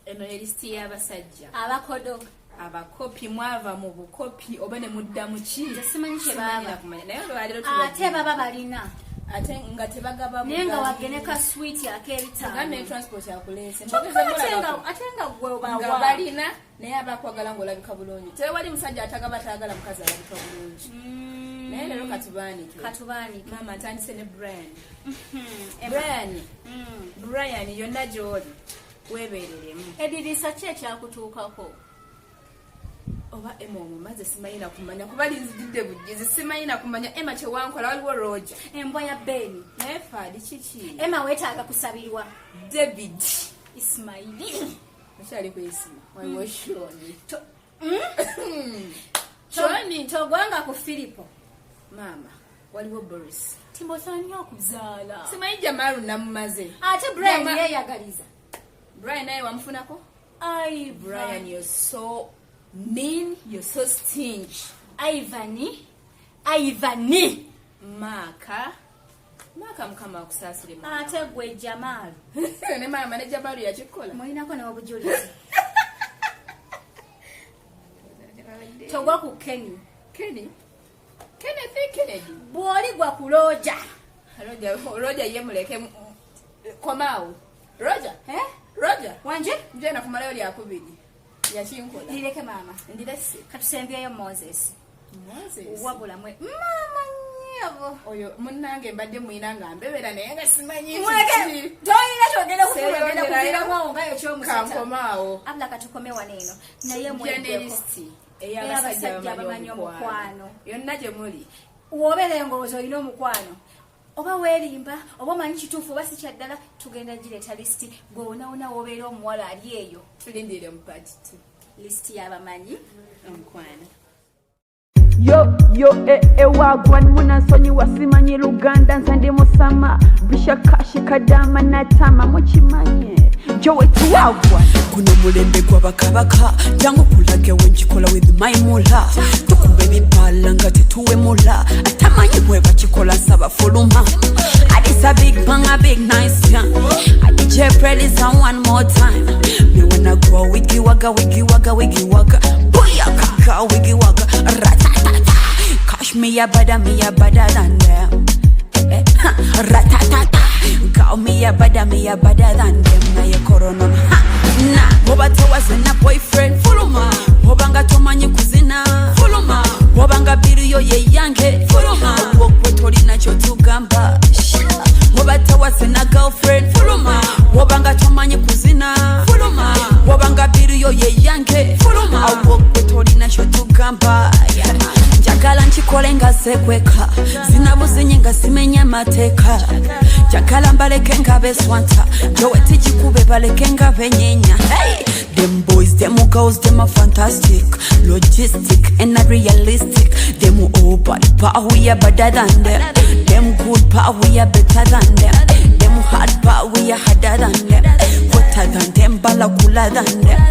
eno listi y'abasajja abakopi mwava mu bukopi oba ne mudda mu ki simanyi kye baba naye olwaliro ate baba balina ate nga tebagaba nenga wageneka sweet akeritanga transport yakuleese ate nga gwe nga balina naye abakwagala ng'olabika bulungi tewali musajja atagaba tagala mukazi alabika bulungi naye lero katubaanike maama atandise ne Brian yonna gy'oli weebereremu edirisa ki ekyakutuukako oba Emma omumaze simanyi na kumanya kuba linzidde bujjizi simanyi na kumanya Emma kyewankola waliwo Roger embwa ya Beni naye Fadi kiki Emma weetaaga kusabirwa David Ismaili mukyali kwesima waliwo Shoni togwanga ku Filipo maama waliwo Boris timbosani okuzaala simanyi Jamalu namumaze ate Brian yeyagaliza Brian naye wamufunako ai Brian you're so mean, you're so stingy. Ivani Maka mukama akusasire mama ate gwe Jamal ne mama ne Jamal yakikola mulinako nawo bujulizi togwa ku Kennedy bwoli gwa ku Roger yemuleke komao Roger wanje njena kumalayo lyakubiri yakinkola ndireke mama ndirese katusembyeyo Moses wabula mwe mama nyabo oyo munnange mbadde mwina nga mbebera naye nga simanyi toyina kyogenda kufuna mwawo ngayo kyomusata kankomaawo abula katukome waneno naye mwedelisti eyabasajja bamanyi omukwano yonna gye muli wobeera engowooza olina omukwano oba weerimba oba omanyi kituufu oba si kyaddala tugenda gireeta lisiti gwe wonaawona wobeera omuwala ali eyo tulindire mu part 2 lisiti y'abamanyi omukwano wagwan munansonyi wasimanyi Luganda nze ndi musama bishakashikadama natama mukimanye jowetu wagwan kuno mulembe gw'abakabaka jangu kulage wenkikola with my mula tukube ebibala nga tetuwemula atamanyi bwe bakikola nsaba fuluma adisa big bang a big nice gun adije prelisa one more time me wanna go wiggy waga booyaka wiggy waga ratatata cash me ya bada than them ratatata call me ya bada than them na ye corona na boba tawaze na boyfriend fuluma bobanga tomanyi kuzina fuluma bobanga biriyo ye yange fuluma wokwe tolina kyo tugamba boba tawaze na girlfriend fuluma bobanga tomanyi kuzina fuluma bobanga biriyo ye yange fuluma wokwe tolina kyo tugamba njagala nkikole nga sekweka zinabuzinye nga simenya mateeka njagala mbaleke nga beswanta jowe tijikube baleke nga benyenya hey! Them boys, them girls, them are fantastic, logistic and realistic. Them all bad, but we are better than them. Them good, but we are better than them. Them hard, but we are harder than them. Hotter than them, balakula than them.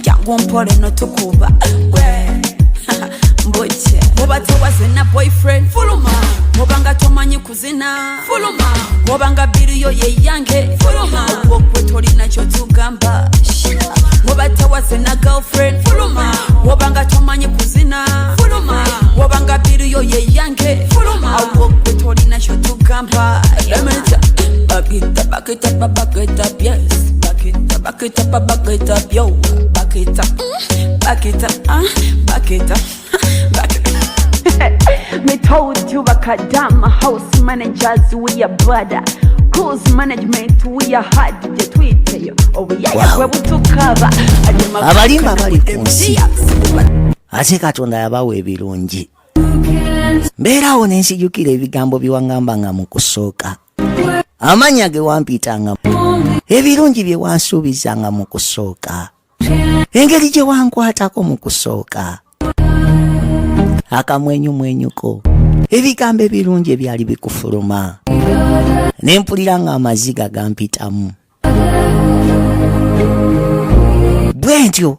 Jangompore no tukuba. Boche boba tawaze na boyfriend fuluma bobanga tomanyi kuzina fuluma bobanga biriyo ye yange fuluma wokwe tolina kyo tugamba boba tawaze na girlfriend fuluma bobanga tomanyi kuzina fuluma bobanga biriyo ye yange fuluma wokwe tolina kyo tugamba back it up yes back it up yo back it up me told you bakadama house managers we are brother cruise management we are hard je twiteyo obuyaya butukaba abalimba bali ku nsi ate Katonda yabawa ebirungi mbeerawo n'ensijukira ebigambo biwangambanga mu kusooka amanya ge wampitanga ebirungi bye wansuubizanga mu kusooka engeri gye wankwatako mu kusooka akamwenyumwenyuko ebigambo ebirungi ebyali bikufuluma nempulira nga amaziga gampitamu bwentyo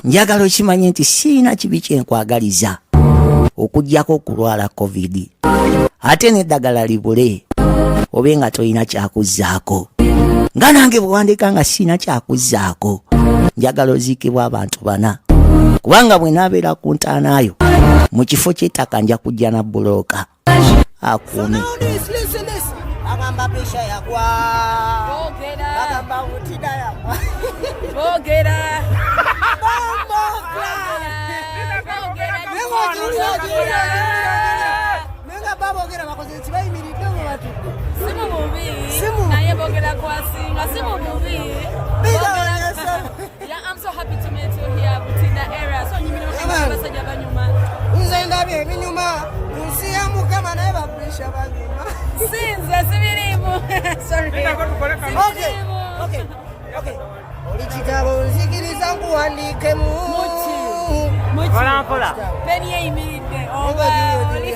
njagala okimanye nti siina kibi kyenkwagaliza okuggyako okulwala covid ate n'eddagala libule obe nga tolina kyakuzzaako. Nga nange bwe wandika nga sina kyakuzzaako, njagala oziikibwa abantu 4. Kubanga bwe naabeera ku ntaanaayo mu kifo ky'ettaka nja kujja na bulooka akuume. Agamba pesha yakwa. Agamba utida yakwa. Bogera. Nenga babogera bakoze kibayimiridde mu batu. Simu mubi. Naye bogera kwasinga simu mubi. Yeah, I'm so happy to meet you here within the area. So nyimira basajja banyuma. Nze ndabye ebinyuma. Nsi ya Mukama naye bapulisha banyuma. Sinze sibirimu. Sorry. Okay. Oli kitabo nzikiriza nkuwandiikemu. Muchi. Mpola. Peni eyimiridde. Oba oli.